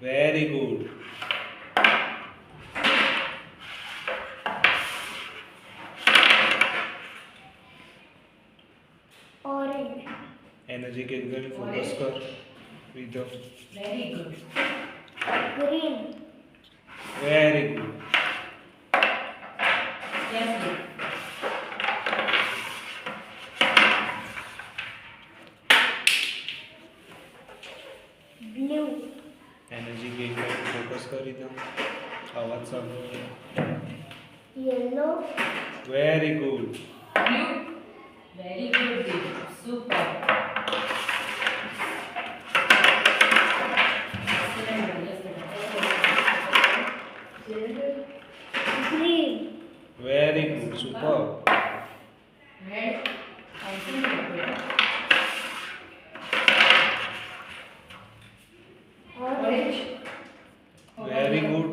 Very good. Orange. Energy के इधर focus कर. Rhythm. Very good. Green. Very good. Yes, good. Blue. Energy के इधर फोकस कर rhythm. आवाज सामने. Yellow. Very good. Blue. Very good, dear. Super. Excellent, yes, better. Green. Very good. Super. Red. Excellent, better. Orange. Very good.